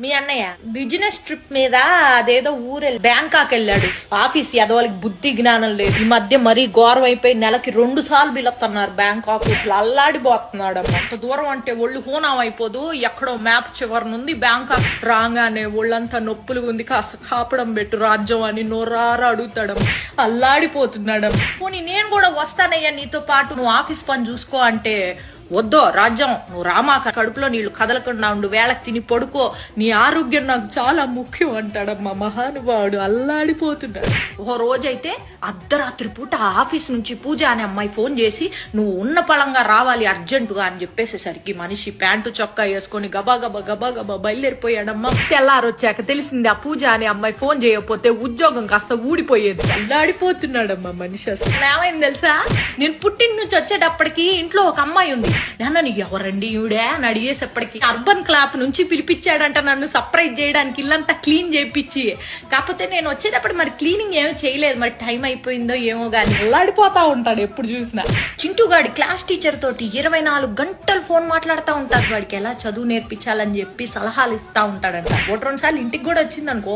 మీ అన్నయ్య business trip మీద అదేదో ఊరెళ్ళి బ్యాంకాక్ వెళ్ళాడు. ఆఫీస్ ఎదవాళ్ళకి బుద్ధి జ్ఞానం లేదు. ఈ మధ్య మరీ ఘోరం అయిపోయి నెలకి 2 సార్లు పిలుస్తున్నారు బ్యాంకాక్. అల్లాడిపోతున్నాడు. అంత దూరం అంటే ఒళ్ళు హూనం అయిపోదు. ఎక్కడో మ్యాప్ చివరి నుండి బ్యాంకాక్ రాగానే ఒళ్ళంతా నొప్పులు ఉంది, కాస్త కాపడం పెట్టు రాజ్యం అని నోరారా అడుగుతాడు. అల్లాడిపోతున్నాడు. పోనీ నేను కూడా వస్తానయ్యా నీతో పాటు, నువ్వు ఆఫీస్ పని చూసుకో అంటే, వద్దో రాజ్యం నువ్వు రామా, కడుపులో నీళ్లు కదలకుండా ఉండు, వేళకి తిని పడుకో, నీ ఆరోగ్యం నాకు చాలా ముఖ్యం అంటాడమ్మా మహానుభావుడు. అల్లాడిపోతున్నాడు. ఓ రోజైతే అర్ధరాత్రి పూట ఆఫీస్ నుంచి పూజ అనే అమ్మాయి ఫోన్ చేసి నువ్వు ఉన్న పళంగా రావాలి అర్జెంటుగా అని చెప్పేసేసరికి మనిషి ప్యాంటు చొక్కా వేసుకొని గబా గబా బయలుదేరిపోయాడమ్మా. తెల్లారొచ్చాక తెలిసింది ఆ పూజ అనే అమ్మాయి ఫోన్ చేయకపోతే ఉద్యోగం కాస్త ఊడిపోయేది. అల్లాడిపోతున్నాడమ్మా మనిషి. అసలు ఏమైంది తెలుసా, నేను పుట్టిన నుంచి వచ్చేటప్పటికి ఇంట్లో ఒక అమ్మాయి ఉంది. నాన్న ఎవరండి ఈవిడే అని అడిగేసేప్పటికి అర్బన్ క్లాప్ నుంచి పిలిపించాడంట నన్ను సర్ప్రైజ్ చేయడానికి, ఇల్లంతా క్లీన్ చేయించి. కాకపోతే నేను వచ్చేటప్పుడు మరి క్లీనింగ్ ఏమీ చేయలేదు, మరి టైం అయిపోయిందో ఏమో గానీ అల్లాడిపోతా ఉంటాడు ఎప్పుడు చూసినా. చింటూగాడి క్లాస్ టీచర్ తోటి 24 గంటలు ఫోన్ మాట్లాడుతూ ఉంటాడు. వాడికి ఎలా చదువు నేర్పించాలని చెప్పి సలహాలు ఇస్తా ఉంటాడంట. 1-2 సార్లు ఇంటికి కూడా వచ్చింది అనుకో.